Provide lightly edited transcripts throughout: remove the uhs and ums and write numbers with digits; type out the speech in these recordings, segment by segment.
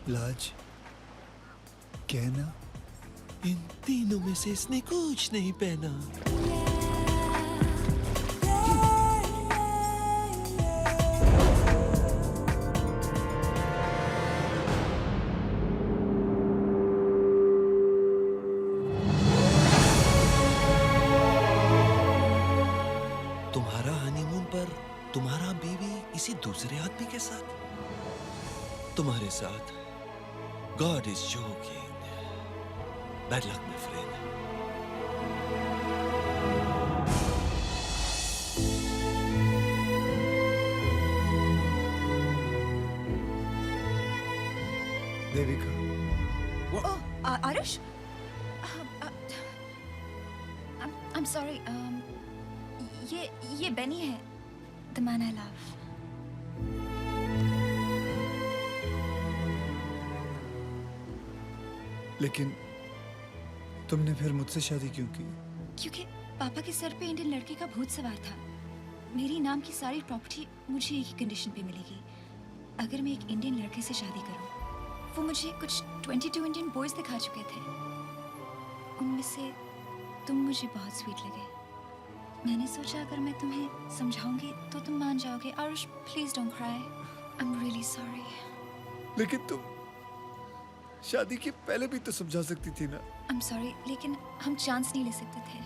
लाज, कहना, इन तीनों में से इसने कुछ नहीं पहना। तुम्हारा हनीमून पर तुम्हारा बीवी किसी दूसरे आदमी के साथ, तुम्हारे साथ। God is joking. Bad luck my friend. Devika. Aarush, I'm sorry. ये बेनी है, the man I love. लेकिन तुमने फिर मुझसे शादी क्यों की? क्योंकि पापा के सर पे इंडियन लड़के का भूत सवार था। मेरी नाम की सारी प्रॉपर्टी मुझे एक ही कंडीशन पे मिलेगी, अगर मैं एक इंडियन लड़के से शादी करूं। वो मुझे कुछ 22 इंडियन बॉयज दिखा चुके थे, उनमें से तुम मुझे बहुत स्वीट लगे। मैंने सोचा अगर मैं तुम्हें समझाऊंगी तो तुम मान जाओगे। Aarush, please don't cry, I am really sorry. लेकिन तुम शादी के पहले भी तो समझा सकती थी ना। आई एम सॉरी, लेकिन हम चांस नहीं ले सकते थे।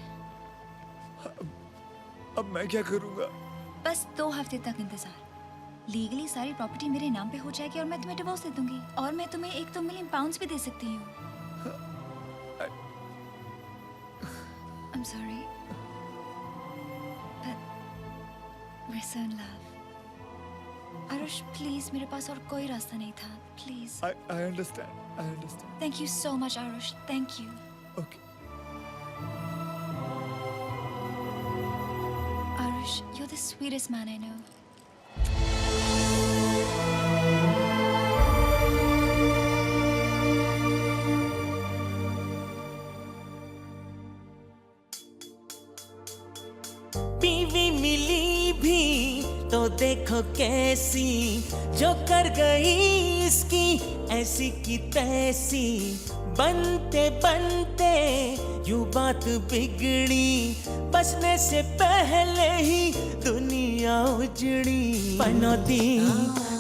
अब मैं क्या करूंगा? बस 2 हफ्ते तक इंतजार। लीगली सारी प्रॉपर्टी मेरे नाम पे हो जाएगी और मैं तुम्हें डिवोर्स दे दूंगी, और मैं तुम्हें 1-2 मिलियन पाउंड्स भी दे सकती हूँ। I'm sorry, but we're so in love. Aarush, please, मेरे पास और कोई रास्ता नहीं था, please. I understand. Thank you so much, Aarush, thank you. Okay. Arush, you're the sweetest man I know. बीवी मिली भी तो देखो कैसी, जो कर गई इसकी ऐसी की तैसी। बनते बनते यूं बात बिगड़ी, बसने से पहले ही दुनिया उजड़ी। पनौती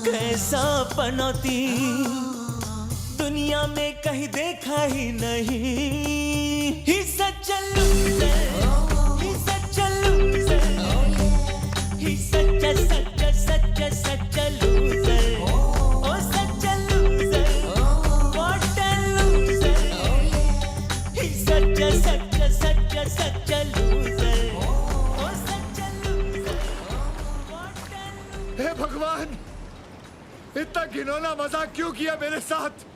कैसा पनौती, दुनिया में कहीं देखा ही नहीं। He such loser, he such loser, he such such such such loser. Oh such loser, what a loser. He such such such such loser. Oh such loser, what a loser. हे भगवान, इतना घिनौना मजाक क्यों किया मेरे साथ?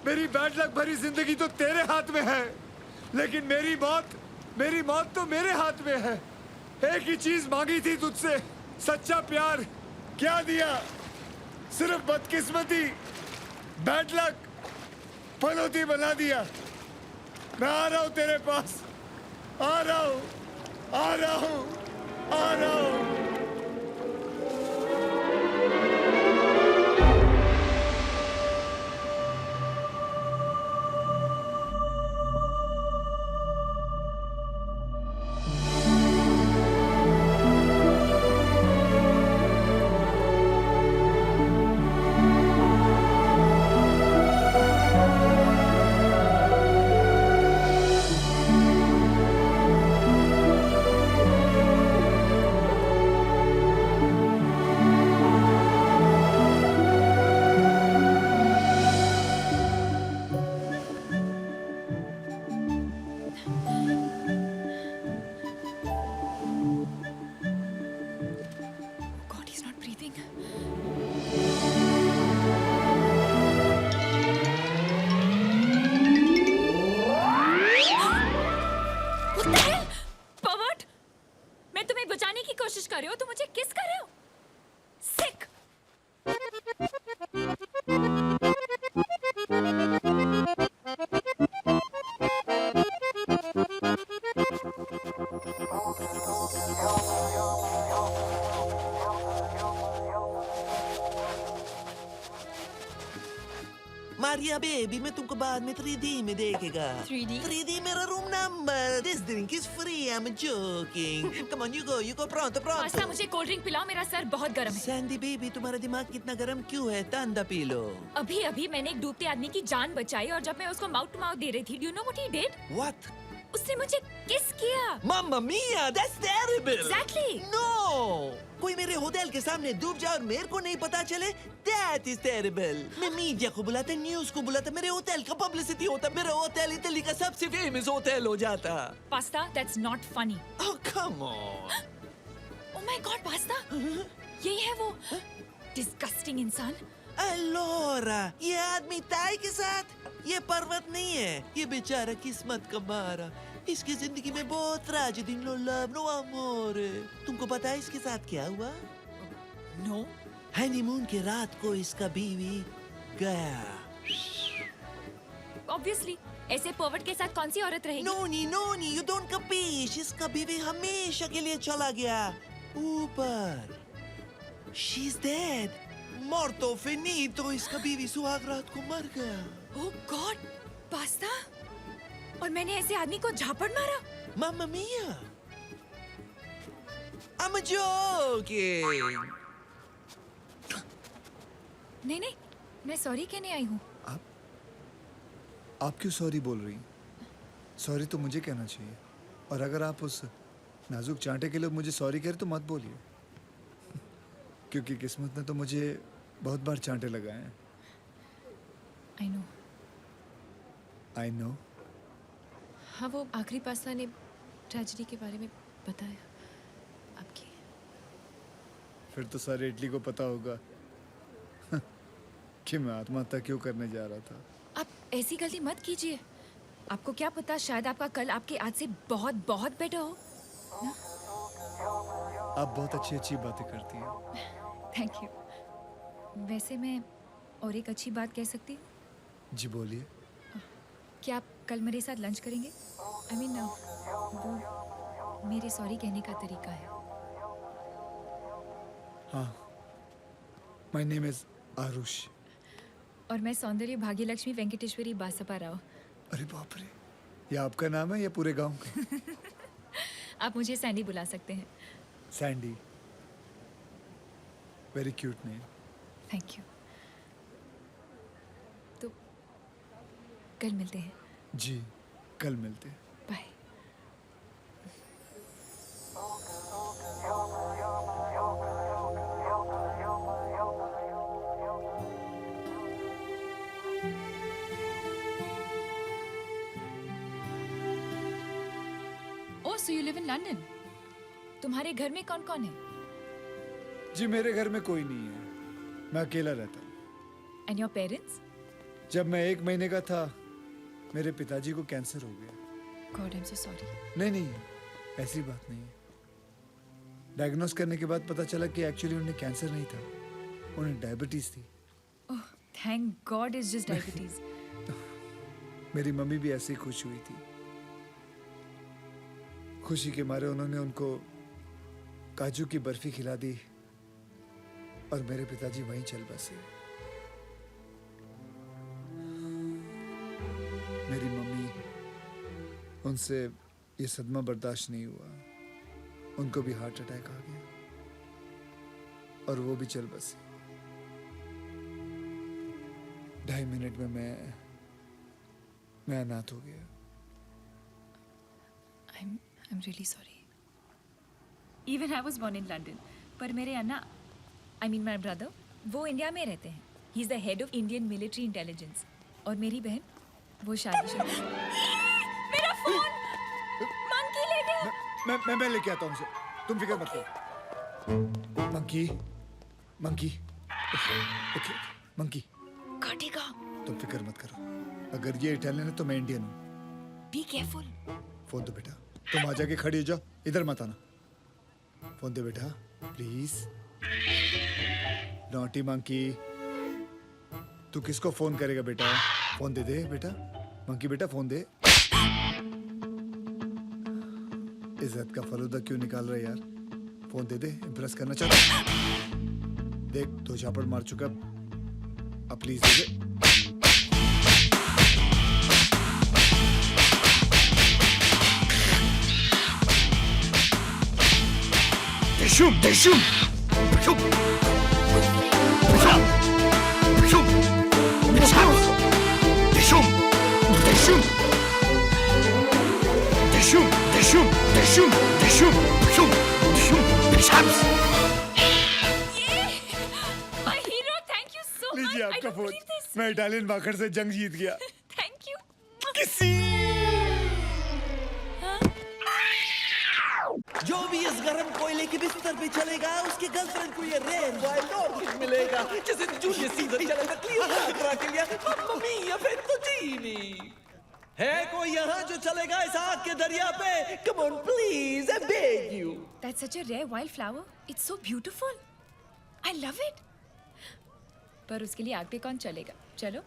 मेरी बैड लक भरी जिंदगी तो तेरे हाथ में है, लेकिन मेरी मौत तो मेरे हाथ में है। एक ही चीज मांगी थी तुझसे, सच्चा प्यार। क्या दिया? सिर्फ बदकिस्मती, बैड लक, पनौती बना दिया। मैं आ रहा हूं तेरे पास, आ रहा हूं, आ रहा हूं, आ रहा हूं। मारिया बेबी, मैं तुमको बाद में 3D में देखेगा। 3D? 3D मेरा room number. This drink is free, I'm joking. Come on, you go, pronto, pasta, pronto. मुझे कोल्ड ड्रिंक पिलाओ, मेरा सर बहुत गर्म है। सैंडी बेबी, तुम्हारा दिमाग कितना गर्म क्यों है? ठंडा पी लो। अभी अभी मैंने एक डूबते आदमी की जान बचाई और जब मैं उसको माउथ टू माउथ दे रही थी, do you know what he did? What? उसने मुझे किस किया। Mamma mia, that's terrible. Exactly. No. कोई मेरे होटल के सामने डूब जाए और मेरे को नहीं पता चले, that is terrible. मैं मीडिया को बुलाता, न्यूज को बुलाता, मेरे होटल का पब्लिसिटी होता, मेरा होटल इटली का सबसे फेमस होटल हो जाता। Pasta, that's not funny. Oh come on. Oh my God pasta, यही है वो डिस्गस्टिंग इंसान। अलोरा, ये आदमी ताई के साथ, ये पर्वत नहीं है, ये बेचारा किस्मत का मारा। इसकी जिंदगी में बहुत ट्रेजेडी, नो लव, नो अमोर। तुमको पता है इसके साथ क्या हुआ? नो। हनीमून की रात को इसका बीवी गया। ऑब्वियसली, ऐसे पर्वट के साथ कौन सी औरत रहेगी? नोनी, यू डोंट कपीश। इसका बीवी हमेशा के लिए चला गया ऊपर। शी इज डेड, मॉर्टो फिनितो। इसका बीवी सुहाग रात को मर गया। ओह गॉड, पास्ता, और मैंने ऐसे आदमी को झापड़ मारा। Mamma mia! I'm joking! नहीं, मैं सॉरी कहने आई हूँ। आप क्यों सॉरी बोल रही हैं? सॉरी तो मुझे कहना चाहिए। और अगर आप उस नाजुक चांटे के लिए मुझे सॉरी कह रहे तो मत बोलिए। क्योंकि किस्मत ने तो मुझे बहुत बार चांटे लगाए हैं। I know. I know. हाँ, वो आखिरी पास्ता ने ट्रेजेडी के बारे में बताया आपकी। फिर तो सारे इटली को पता होगा कि मैं आत्महत्या क्यों करने जा रहा था। आप ऐसी गलती मत कीजिए। आपको क्या पता, शायद आपका कल आपके आज से बहुत बहुत बेटर हो। आप बहुत अच्छी बातें करती हैं। Thank you. वैसे मैं और एक अच्छी बात कह सकती हूँ? जी बोलिए। क्या आप कल मेरे साथ लंच करेंगे? आई मीन वो मेरे सॉरी कहने का तरीका है। हाँ, माय नेम इज आरुष। और मैं सौंदर्य भाग्यलक्ष्मी वेंकटेश्वरी बासपा राव। अरे बाप रे, ये आपका नाम है या पूरे गांव का? आप मुझे सैंडी बुला सकते हैं। Sandy, very cute name. Thank you. तो कल मिलते हैं। जी, कल मिलते हैं। Bye. Oh, so you live in London. तुम्हारे घर में कौन कौन है? जी मेरे घर में कोई नहीं है, मैं अकेला रहता हूँ। And your parents? जब मैं 1 महीने का था मेरे पिताजी को कैंसर हो गया। God, I am so sorry. नहीं, ऐसी बात नहीं है। डायग्नोस करने के बाद पता चला कि एक्चुअली उन्हें कैंसर नहीं था, उन्हें डायबिटीज थी। Oh, thank god, it's just diabetes. मेरी मम्मी भी ऐसे ही खुश हुई थी। खुशी के मारे उन्होंने उनको काजू की बर्फी खिला दी और मेरे पिताजी वहीं चल बसे। मेरी मम्मी, उनसे ये सदमा बर्दाश्त नहीं हुआ, उनको भी हार्ट अटैक आ गया और वो भी चल बसी। 2.5 मिनट में मैं अनाथ हो गया। I'm really sorry. Even I was born in London. पर मेरे अन्ना, I mean my brother, वो इंडिया में रहते हैं. He's the head of Indian military intelligence. और मेरी बहन, वो शादीशुदा है. मेरा फोन! मंकी ले गया! मैं लेके आता हूँ उसे, तुम फिक्र मत करो। मंकी, ओके, मंकी, काटेगा. तुम फिक्र मत करो। अगर ये इटालियन है तो मैं इंडियन हूँ। Be careful. फोन दो बेटा, तुम आ जाके खड़ी हो जाओ, इधर मत आना। फोन दे बेटा, प्लीज। नॉटी मंकी, तू किसको फोन करेगा बेटा? फोन दे दे बेटा, मंकी बेटा फोन दे। इज्जत का फलूदा क्यों निकाल रहा है यार? फोन दे दे, इम्प्रेस करना चाहता। देख 2 झापड़ मार चुका, अब please they they. Dishum, dishum, dishum, dishum, dishum, dishum, dishum, dishum, dishum, dishum, dishum, dishum, dishum, dishum, My hero, thank you so much. लीजिए I आपका don't फोन. believe this. मैं इटालियन वाकर से जंग जीत गया. Thank you. जो भी इस गर्म कोयले के बिस्तर पे चलेगा उसके गर्लफ्रेंड को ये रेयर वाइल्ड ऑर्किड मिलेगा जैसे जूलियस सीजर चलेगा क्लियोपैट्रा के लिए मम्मा मिया फेत्तुचीनी है कोई यहाँ जो चलेगा इस आग के दरिया पे come on please I beg you That's such a rare wildflower. It's so beautiful. I love it. पर उसके लिए आग पे कौन चलेगा? चलो.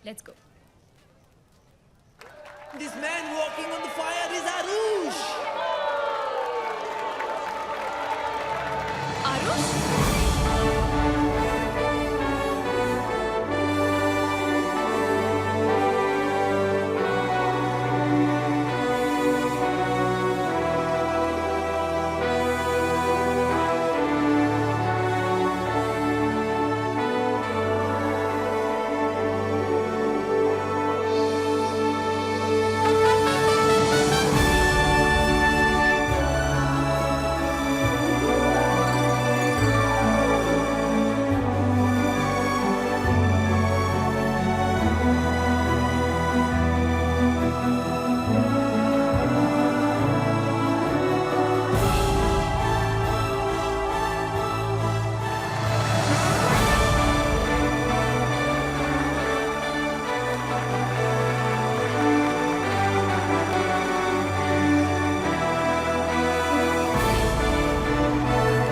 Let's go. This man walking on the fire is Aarush Arush?